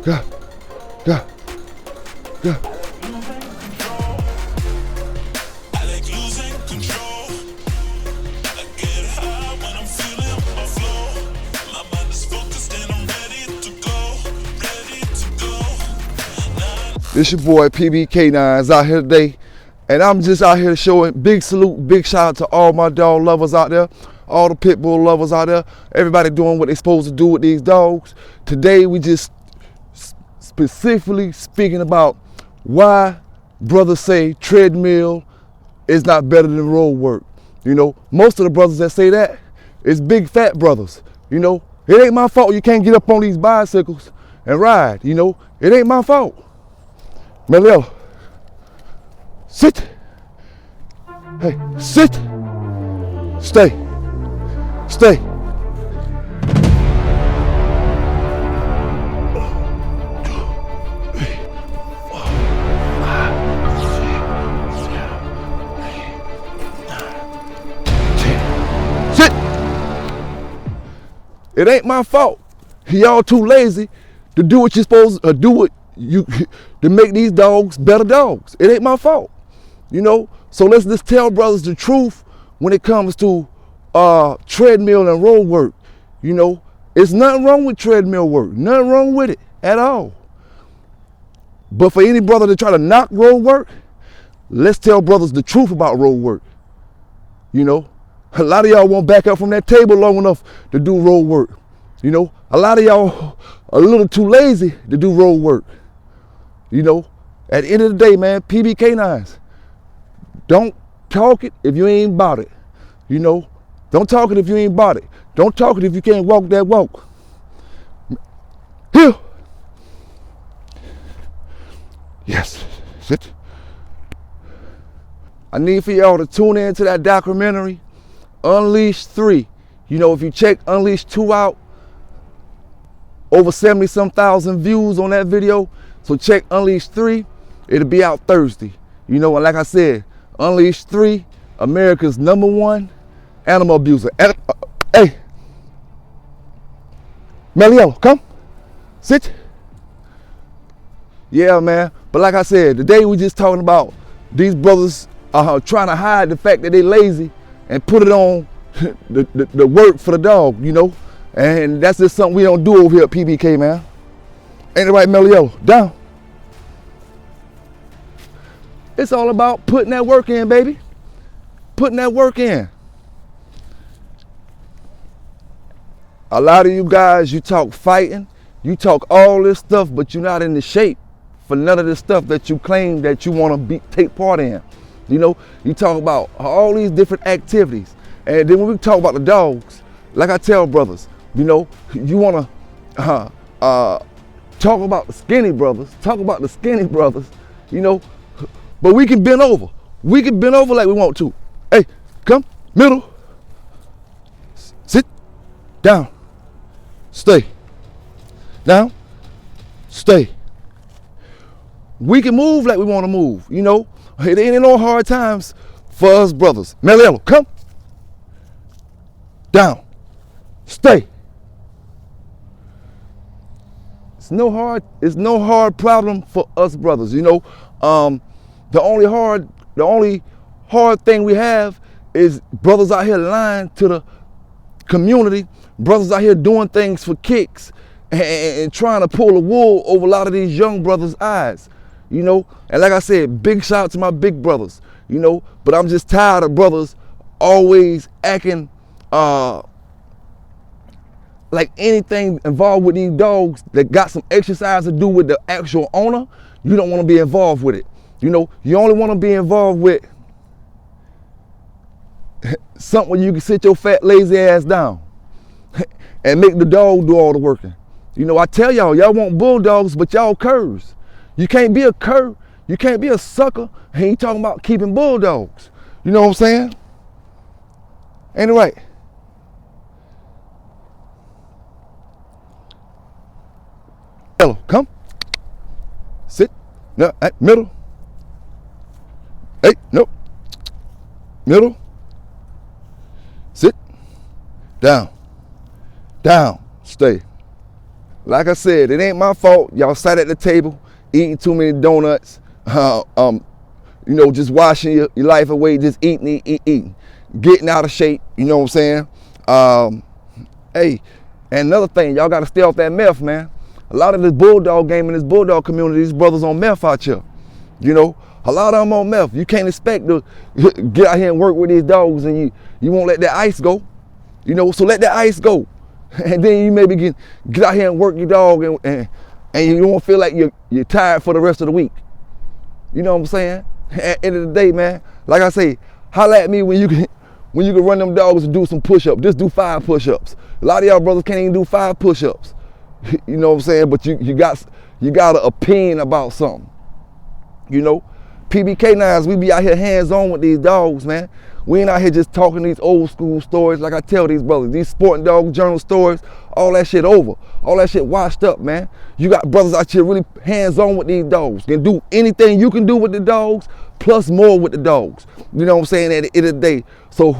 Go. Go. Go. This your boy PB K9s out here today, and I'm just out here showing big salute, big shout out to all my dog lovers out there, all the Pitbull lovers out there, everybody doing what they're supposed to do with these dogs. Today we just specifically speaking about why brothers say treadmill is not better than road work. You know, most of the brothers that say that is big fat brothers. You know, it ain't my fault you can't get up on these bicycles and ride. You know, it ain't my fault. Meliel, sit. Hey, sit. Stay. Stay. Sit. It ain't my fault. Y'all too lazy to do what you're supposed to do. What you to make these dogs better dogs. It ain't my fault, you know. So let's just tell brothers the truth when it comes to treadmill and road work. You know, it's nothing wrong with treadmill work, nothing wrong with it at all. But for any brother to try to knock road work, let's tell brothers the truth about road work. You know, a lot of y'all won't back up from that table long enough to do road work. You know, a lot of y'all are a little too lazy to do road work. You know, at the end of the day, man, PB K9s, don't talk it if you ain't about it. You know, don't talk it if you ain't about it. Don't talk it if you can't walk that walk. Here. Yes, sit. I need for y'all to tune in to that documentary, Unleashed 3. You know, if you check Unleashed 2 out, over 70-some thousand views on that video. So check Unleashed 3, it'll be out Thursday. You know, and like I said, Unleashed 3, America's #1 animal abuser. Hey, Meliel, come, sit. Yeah, man, but like I said, today we just talking about these brothers trying to hide the fact that they lazy and put it on the work for the dog, you know. And that's just something we don't do over here at PBK, man. Ain't it right, Meliel? Down. It's all about putting that work in, baby. Putting that work in. A lot of you guys, you talk fighting, you talk all this stuff, but you're not in the shape for none of the stuff that you claim that you want to take part in. You know, you talk about all these different activities. And then when we talk about the dogs, like I tell brothers, you know, you want to talk about the skinny brothers, you know, but we can bend over. We can bend over like we want to. Hey, come, middle, sit, down, stay, down, stay. We can move like we want to move, you know. It ain't no hard times for us brothers. Meliel, come, down, stay. It's no hard problem for us brothers, you know. The only hard thing we have is brothers out here lying to the community, brothers out here doing things for kicks and trying to pull the wool over a lot of these young brothers' eyes, you know. And like I said, big shout out to my big brothers, you know, but I'm just tired of brothers always acting like anything involved with these dogs that got some exercise to do with the actual owner, you don't want to be involved with it. You know, you only want to be involved with something where you can sit your fat, lazy ass down and make the dog do all the working. You know, I tell y'all want bulldogs, but y'all curs. You can't be a cur, you can't be a sucker, and you talking about keeping bulldogs. You know what I'm saying? Ain't it right? Hello, come, sit, no, middle, hey, no, middle, sit, down, stay. Like I said, it ain't my fault. Y'all sat at the table eating too many donuts, just washing your life away, just eating, getting out of shape. You know what I'm saying? Hey, and another thing, y'all got to stay off that meth, man. A lot of this bulldog game in this bulldog community, these brothers on meth out here. A lot of them on meth. You can't expect to get out here and work with these dogs and you won't let that ice go. So let that ice go. And then you maybe get out here and work your dog and you won't feel like you're tired for the rest of the week. You know what I'm saying? At the end of the day, man, like I say, holla at me when you can run them dogs and do some push-ups. Just do 5 push-ups. A lot of y'all brothers can't even do 5 push-ups. You know what I'm saying? But you got an opinion about something. PB K9s, we be out here hands-on with these dogs, man. We ain't out here just talking these old school stories like I tell these brothers. These sporting dog journal stories, all that shit over. All that shit washed up, man. You got brothers out here really hands-on with these dogs. Can do anything you can do with the dogs, plus more with the dogs. You know what I'm saying? At the end of the day. So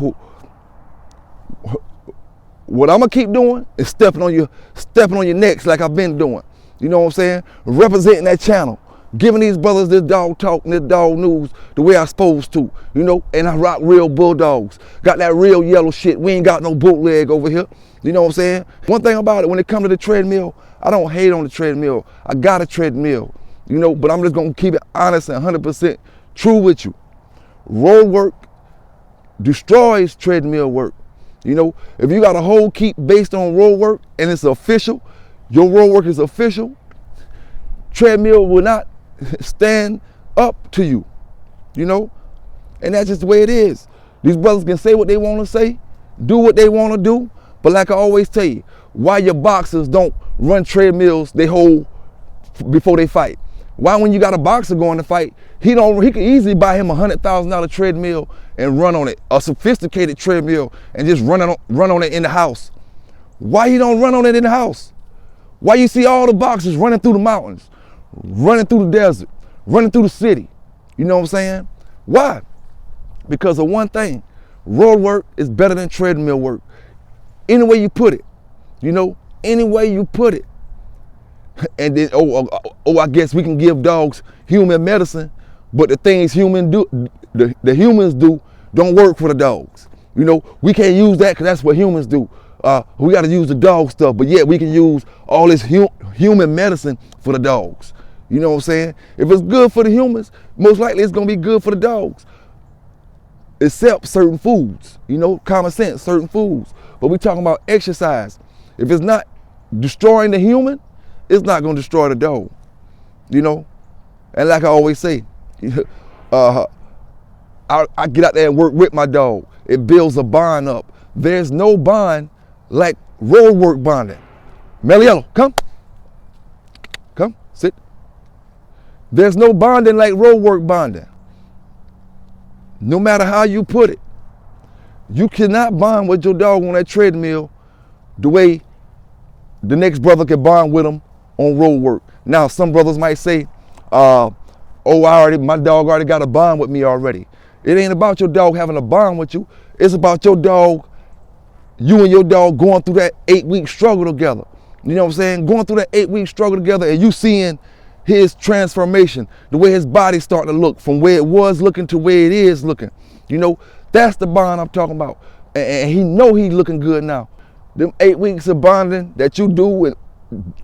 what I'm gonna keep doing is stepping on your necks like I've been doing. You know what I'm saying? Representing that channel. Giving these brothers this dog talk and this dog news the way I'm supposed to, and I rock real bulldogs. Got that real yellow shit. We ain't got no bootleg over here. You know what I'm saying? One thing about it, when it comes to the treadmill, I don't hate on the treadmill. I got a treadmill, but I'm just gonna keep it honest and 100% true with you. Road work destroys treadmill work. If you got a whole keep based on road work and it's official, your road work is official, treadmill will not stand up to you, and that's just the way it is. These brothers can say what they want to say, do what they want to do, but like I always tell you, why your boxers don't run treadmills they hold before they fight? Why when you got a boxer going to fight, he could easily buy him $100,000 treadmill and run on it, a sophisticated treadmill, and just run on it in the house. Why he don't run on it in the house? Why you see all the boxers running through the mountains, running through the desert, running through the city? You know what I'm saying? Why? Because of one thing. Road work is better than treadmill work. Any way you put it. Any way you put it. And then, I guess we can give dogs human medicine, but the things the humans do don't work for the dogs. We can't use that because that's what humans do. We got to use the dog stuff, but yet we can use all this human medicine for the dogs. You know what I'm saying? If it's good for the humans, most likely it's going to be good for the dogs. Except certain foods, common sense, certain foods. But we're talking about exercise. If it's not destroying the human, it's not going to destroy the dog. And like I always say, I get out there and work with my dog. It builds a bond up. There's no bond like road work bonding. Meliello, come, sit. There's no bonding like road work bonding. No matter how you put it, you cannot bond with your dog on that treadmill the way the next brother can bond with him on road work. Now, some brothers might say, my dog already got a bond with me already. It ain't about your dog having a bond with you. It's about you and your dog going through that 8-week struggle together. You know what I'm saying? Going through that 8-week struggle together and you seeing his transformation, the way his body's starting to look from where it was looking to where it is looking. That's the bond I'm talking about. And he know he's looking good now. Them 8 weeks of bonding that you do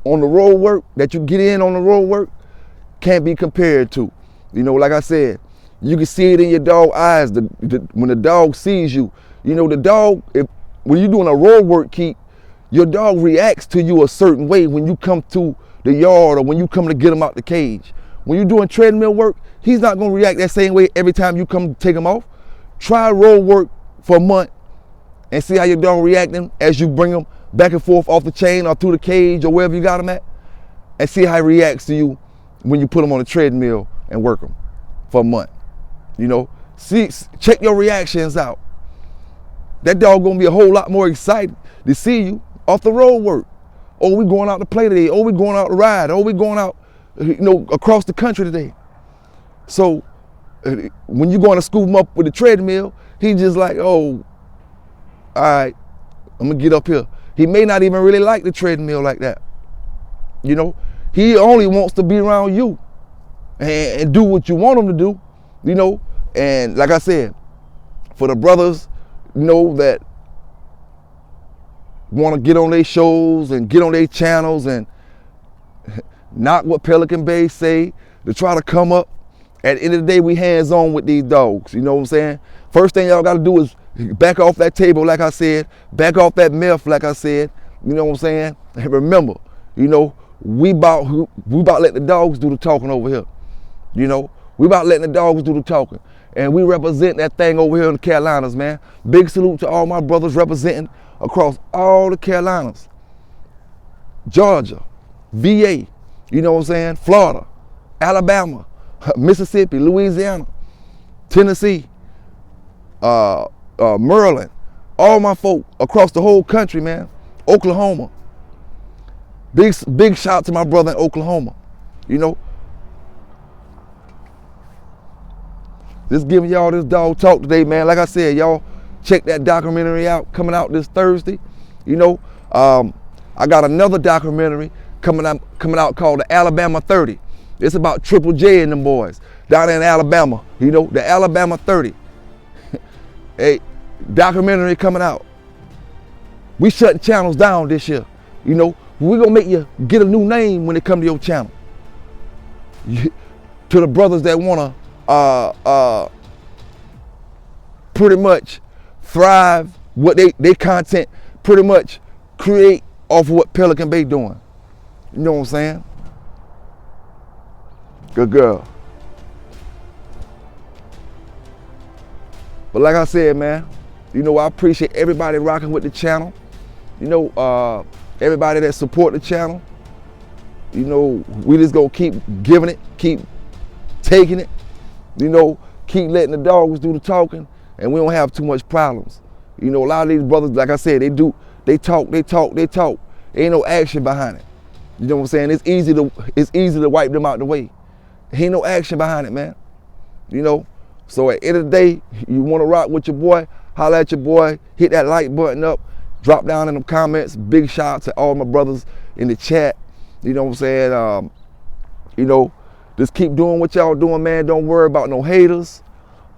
on the road work, that you get in on the road work, can't be compared to. Like I said, you can see it in your dog's eyes when the dog sees you. The dog, when you're doing a road work keep, your dog reacts to you a certain way when you come to the yard or when you come to get him out the cage. When you're doing treadmill work, he's not going to react that same way every time you come to take him off. Try road work for a month and see how your dog reacting as you bring him back and forth off the chain or through the cage or wherever you got him at, and see how he reacts to you when you put him on a treadmill and work him for a month. Check your reactions out. That dog gonna be a whole lot more excited to see you off the road work. Oh, we going out to play today. Oh, we going out to ride. Oh, we going out, across the country today. So when you going to scoop him up with the treadmill, he just like, oh, all right, I'm gonna get up here. He may not even really like the treadmill like that. You know, he only wants to be around you and do what you want him to do, you know. And like I said, for the brothers, you know, that want to get on their shows and get on their channels and not what Pelican Bay say, to try to come up, at the end of the day, we hands on with these dogs, you know what I'm saying? First thing y'all got to do is back off that table, like I said, back off that meth, like I said, you know what I'm saying? And remember, you know, we about let the dogs do the talking over here. You know, we about letting the dogs do the talking. And we represent that thing over here in the Carolinas, man. Big salute to all my brothers representing across all the Carolinas. Georgia, VA, you know what I'm saying? Florida, Alabama, Mississippi, Louisiana, Tennessee, Maryland, all my folk across the whole country, man. Oklahoma. Big shout out to my brother in Oklahoma, you know. Just giving y'all this dog talk today, man. Like I said, y'all check that documentary out, coming out this Thursday. You know, I got another documentary coming out called the Alabama 30. It's about Triple J and them boys down in Alabama. You know, the Alabama 30. Hey, documentary coming out. We shutting channels down this year. You know, we're gonna make you get a new name when it come to your channel. To the brothers that wanna pretty much thrive, what they content pretty much create off of what Pelican Bay doing. You know what I'm saying? Good girl. But like I said, man, you know, I appreciate everybody rocking with the channel. You know, everybody that support the channel. You know, we just gonna keep giving it, keep taking it. You know, keep letting the dogs do the talking, and we don't have too much problems. You know, a lot of these brothers, like I said, they talk. Ain't no action behind it. You know what I'm saying? It's easy to wipe them out the way. Ain't no action behind it, man. You know, so at the end of the day, you want to rock with your boy, holla at your boy, hit that like button up, drop down in the comments. Big shout out to all my brothers in the chat. You know what I'm saying? You know, just keep doing what y'all doing, man. Don't worry about no haters.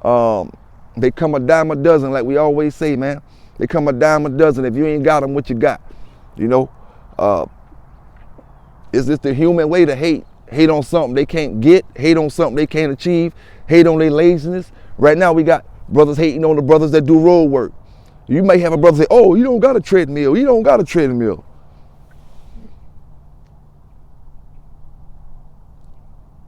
They come a dime a dozen, like we always say, man. They come a dime a dozen. If you ain't got them, what you got? You know, it's just the human way to hate. Hate on something they can't get, hate on something they can't achieve, hate on their laziness. Right now we got brothers hating on the brothers that do road work. You may have a brother say, oh, you don't got a treadmill, you don't got a treadmill.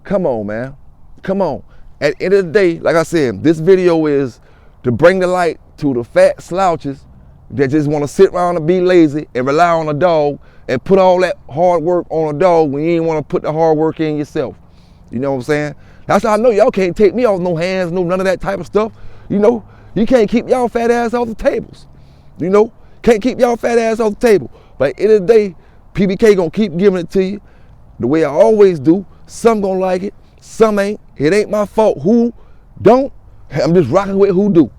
Come on, man, come on. At the end of the day, like I said, this video is to bring the light to the fat slouches that just want to sit around and be lazy and rely on a dog and put all that hard work on a dog when you ain't want to put the hard work in yourself. You know what I'm saying? That's how I know y'all can't take me off no hands, no none of that type of stuff. You know, you can't keep y'all fat ass off the tables. You know, can't keep y'all fat ass off the table. But at the end of the day, PBK gonna keep giving it to you the way I always do. Some gonna like it, some ain't. It ain't my fault who don't. I'm just rocking with who do.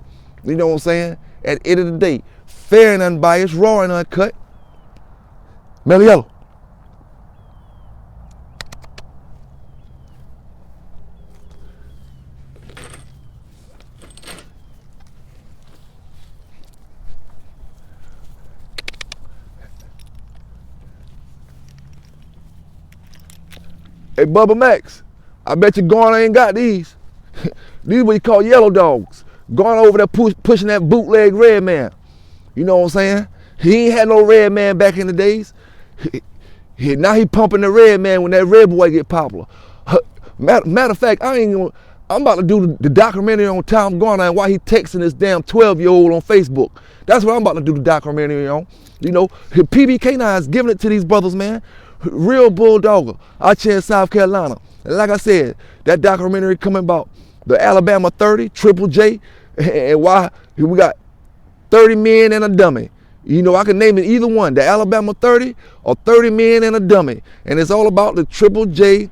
You know what I'm saying? At the end of the day, fair and unbiased, raw and uncut. Mellow Yellow. Hey, Bubba Max, I bet you Garner ain't got these. These what you call yellow dogs. Garner over there pushing that bootleg red man. You know what I'm saying? He ain't had no red man back in the days. Now he pumping the red man when that red boy get popular. Matter of fact, I'm about to do the documentary on Tom Garner and why he texting this damn 12-year-old on Facebook. That's what I'm about to do the documentary on. You know, PB K9s giving it to these brothers, man. Real bulldogger out here in South Carolina. And like I said, that documentary coming about the Alabama 30, Triple J, and why we got 30 men and a dummy. You know, I can name it either one, the Alabama 30 or 30 men and a dummy. And it's all about the Triple J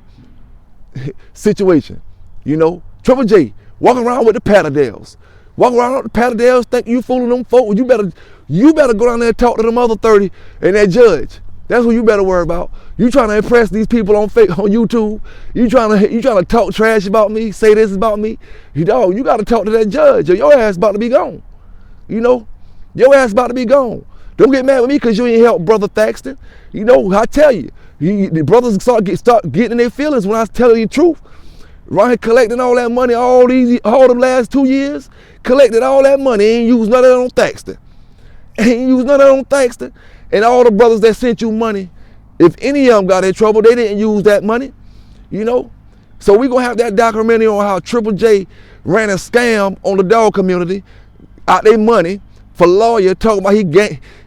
situation. You know, Triple J, walk around with the paddledales. Walk around with the paddledales, think you fooling them folk. You better go down there and talk to them other 30 and that judge. That's what you better worry about. You trying to impress these people on YouTube. You trying to talk trash about me, say this about me. You got to talk to that judge or your ass about to be gone. You know, your ass about to be gone. Don't get mad with me because you ain't help Brother Thaxton. You know, I tell you, the brothers start getting in their feelings when I tell you the truth. Right here collecting all that money all the last 2 years, collected all that money, ain't used none of that on Thaxton. Ain't used none of that on Thaxton. And all the brothers that sent you money, if any of them got in trouble, they didn't use that money, you know? So we gonna have that documentary on how Triple J ran a scam on the dog community, out their money for lawyer, talking about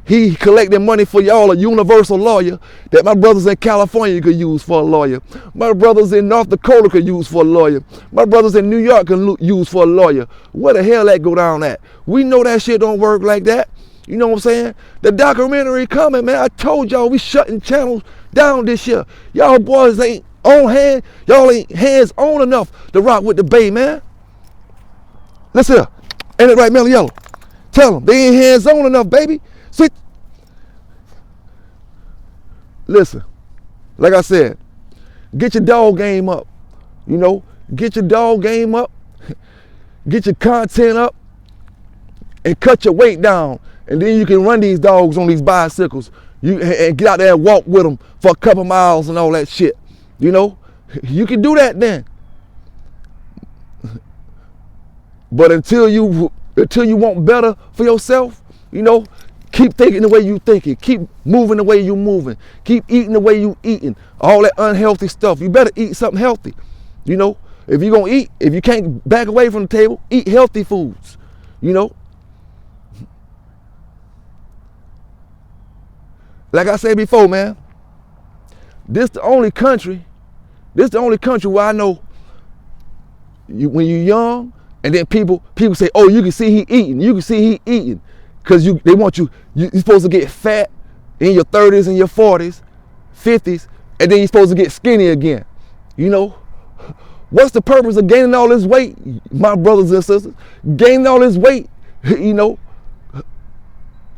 he collected money for y'all, a universal lawyer that my brothers in California could use for a lawyer. My brothers in North Dakota could use for a lawyer. My brothers in New York can use for a lawyer. Where the hell that go down at? We know that shit don't work like that. You know what I'm saying? The documentary coming, man. I told y'all we shutting channels down this year. Y'all boys ain't on hand. Y'all ain't hands on enough to rock with the Bay, man. Listen here. Ain't it right, Mellow Yellow? Tell them they ain't hands on enough, baby. Switch. Listen, like I said, get your dog game up. You know, get your dog game up. Get your content up. And cut your weight down. And then you can run these dogs on these bicycles. And get out there and walk with them for a couple miles and all that shit. You know, you can do that then. But until you want better for yourself, you know, keep thinking the way you thinking. Keep moving the way you moving. Keep eating the way you eating. All that unhealthy stuff. You better eat something healthy. You know, if you're gonna eat, if you can't back away from the table, eat healthy foods. You know. Like I said before, man, this the only country where I know when you're young, and then people say, oh, you can see he eating. You can see he eating. Because they want you're supposed to get fat in your 30s and your 40s, 50s, and then you're supposed to get skinny again. You know? What's the purpose of gaining all this weight, my brothers and sisters? Gaining all this weight, you know,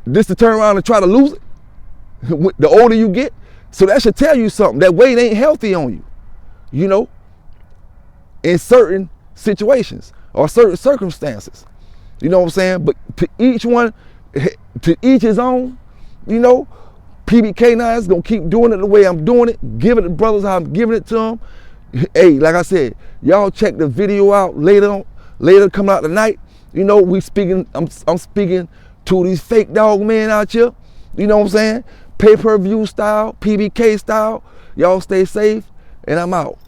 just to turn around and try to lose it the older you get. So that should tell you something. That weight ain't healthy on you, you know, in certain situations or certain circumstances. You know what I'm saying? But to each his own, you know. PB K9s is gonna keep doing it the way I'm doing it, giving it to brothers how I'm giving it to them. Hey, like I said, y'all check the video out later coming out tonight. You know, I'm speaking to these fake dog men out here. You know what I'm saying? Pay-per-view style, PBK style. Y'all stay safe, and I'm out.